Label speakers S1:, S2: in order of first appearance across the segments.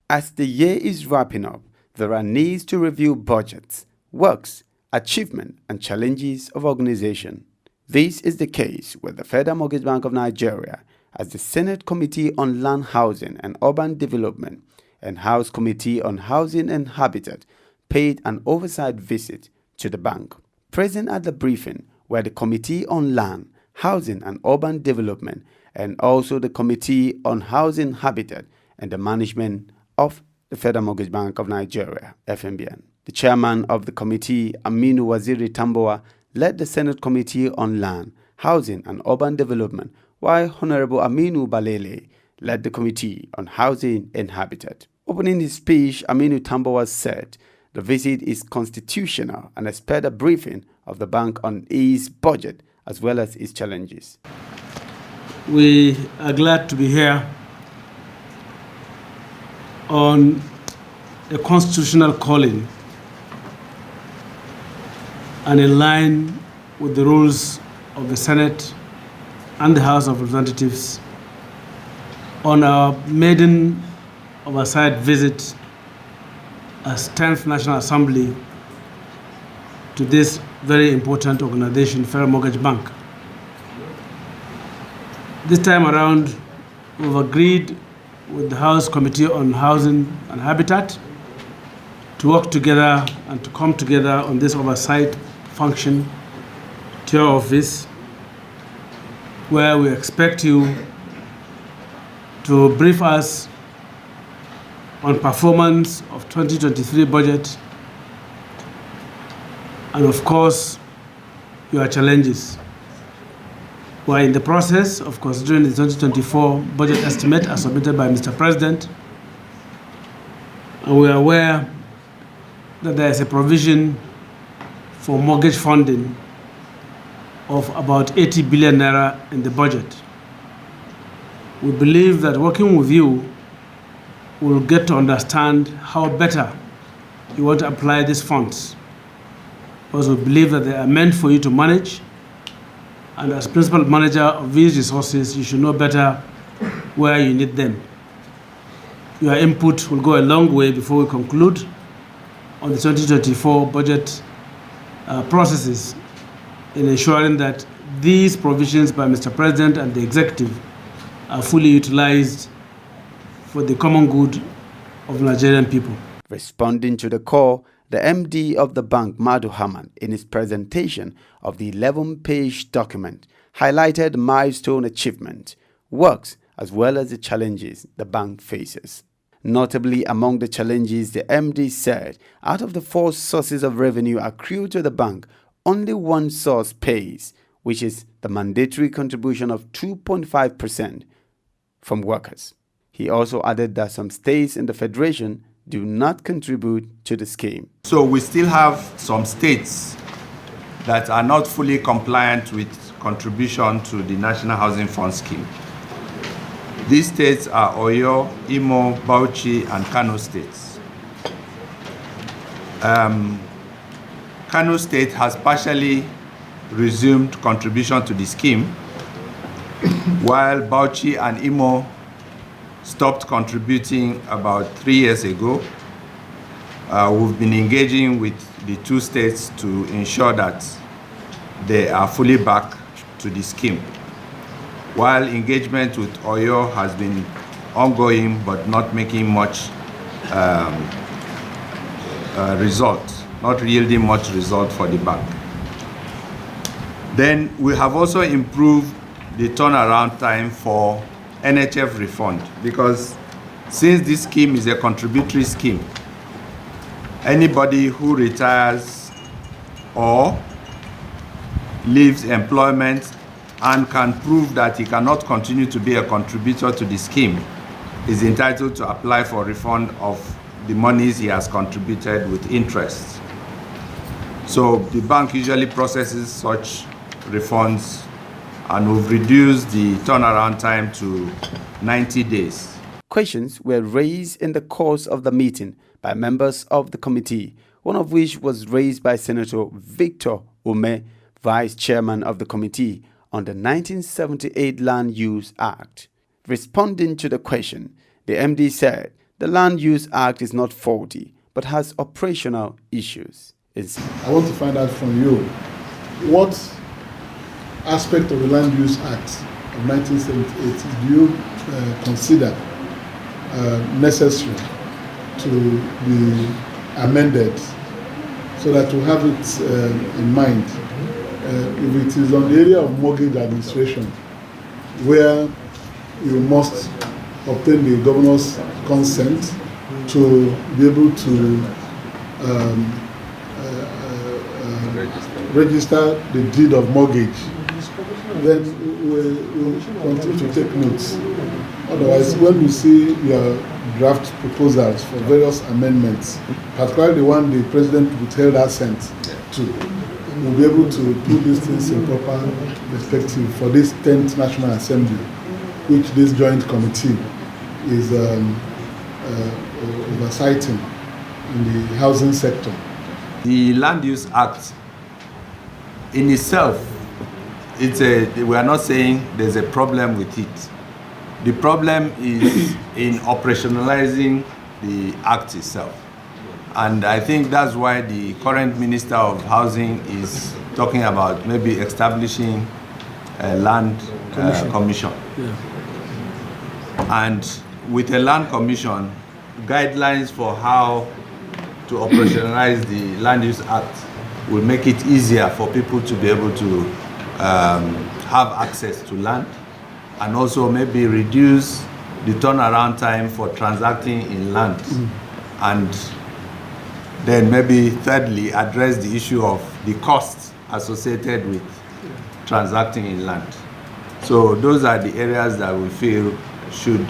S1: As the year is wrapping up, there are needs to review budgets, works, achievement, and challenges of organization. This is the case with the Federal Mortgage Bank of Nigeria, as the Senate Committee on Land, Housing and Urban Development and House Committee on Housing and Habitat paid an oversight visit to the bank. Present at the briefing were the Committee on Land, Housing and Urban Development and also the Committee on Housing, Habitat and the Management of the Federal Mortgage Bank of Nigeria, FMBN. The chairman of the committee, Aminu Waziri Tambuwal, led the Senate Committee on Land, Housing and Urban Development, while Honorable Aminu Balele led the Committee on Housing and Habitat. Opening his speech, Aminu Tambuwal said the visit is constitutional and expect a briefing of the bank on its budget as well as its challenges.
S2: We are glad to be here on a constitutional calling and in line with the rules of the Senate and the House of Representatives on our maiden oversight visit as 10th National Assembly to this very important organization, Federal Mortgage Bank. This time around, we've agreed with the House Committee on Housing and Habitat to work together and to come together on this oversight function to your office, where we expect you to brief us on performance of 2023 budget and of course your challenges. We are in the process of considering the 2024 budget estimate as submitted by Mr. President, and we are aware that there is a provision for mortgage funding of about 80 billion naira in the budget. We believe that working with you, we'll get to understand how better you want to apply these funds, because we believe that they are meant for you to manage. And as principal manager of these resources, you should know better where you need them. Your input will go a long way before we conclude on the 2024 budget processes in ensuring that these provisions by Mr. President and the Executive are fully utilized for the common good of Nigerian people.
S1: Responding to the call, the MD of the bank, Madu Haman, in his presentation of the 11-page document, highlighted milestone achievement, works, as well as the challenges the bank faces. Notably, among the challenges, the MD said, out of the 4 sources of revenue accrued to the bank, only one source pays, which is the mandatory contribution of 2.5% from workers. He also added that some states in the Federation do not contribute to the scheme.
S3: So we still have some states that are not fully compliant with contribution to the National Housing Fund scheme. These states are Oyo, Imo, Bauchi, and Kano states. Kano State has partially resumed contribution to the scheme, while Bauchi and Imo stopped contributing about 3 years ago. We've been engaging with the 2 states to ensure that they are fully back to the scheme, while engagement with Oyo has been ongoing but not making much result, not yielding much result for the bank. Then we have also improved the turnaround time for NHF refund, because since this scheme is a contributory scheme, anybody who retires or leaves employment and can prove that he cannot continue to be a contributor to the scheme is entitled to apply for refund of the monies he has contributed with interest. So the bank usually processes such refunds, and we've reduced the turnaround time to 90 days.
S1: Questions were raised in the course of the meeting by members of the committee, one of which was raised by Senator Victor Ume, Vice Chairman of the committee, on the 1978 Land Use Act. Responding to the question, the MD said the Land Use Act is not faulty, but has operational issues.
S4: I want to find out from you, what aspect of the Land Use Act of 1978 do you consider necessary to be amended so that we have it in mind? If it is on the area of mortgage administration, where you must obtain the governor's consent to be able to register the deed of mortgage, then we'll continue to take notes. Otherwise, when we see your draft proposals for various amendments, particularly the one the president withheld assent to, we'll be able to put these things in proper perspective for this 10th National Assembly, which this joint committee is oversighting in the housing sector.
S3: The Land Use Act in itself, we are not saying there's a problem with it. The problem is in operationalizing the act itself. And I think that's why the current Minister of Housing is talking about maybe establishing a land commission.
S2: Yeah.
S3: And with a land commission, guidelines for how to operationalize the Land Use Act will make it easier for people to be able to have access to land, and also maybe reduce the turnaround time for transacting in land. And then maybe thirdly, address the issue of the costs associated with transacting in land. So those are the areas that we feel should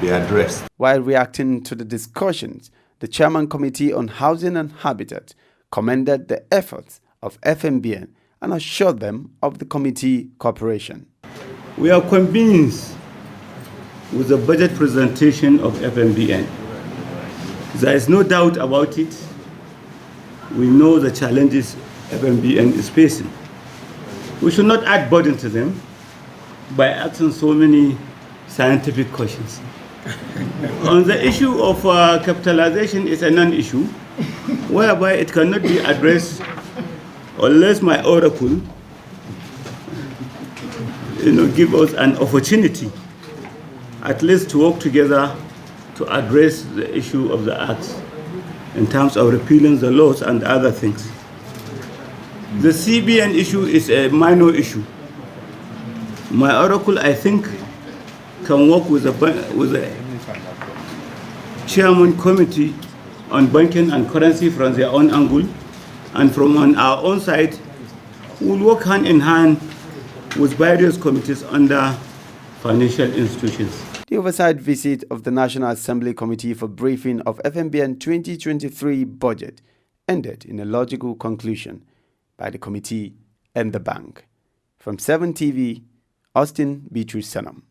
S3: be addressed.
S1: While reacting to the discussions, the Chairman Committee on Housing and Habitat commended the efforts of FMBN and assured them of the committee cooperation.
S5: We are convinced with the budget presentation of FMBN. There is no doubt about it. We know the challenges FMBN is facing. We should not add burden to them by asking so many scientific questions. On the issue of capitalization, it's a non-issue, whereby it cannot be addressed unless my oracle give us an opportunity at least to work together to address the issue of the act in terms of repealing the laws and other things. The CBN issue is a minor issue. My oracle, I think, can work with the chairman committee on banking and currency from their own angle, and from on our own side, we'll work hand in hand with various committees under financial institutions.
S1: The oversight visit of the National Assembly Committee for briefing of FMBN 2023 budget ended in a logical conclusion by the committee and the bank. From 7 TV, Austin Beatrice Sanam.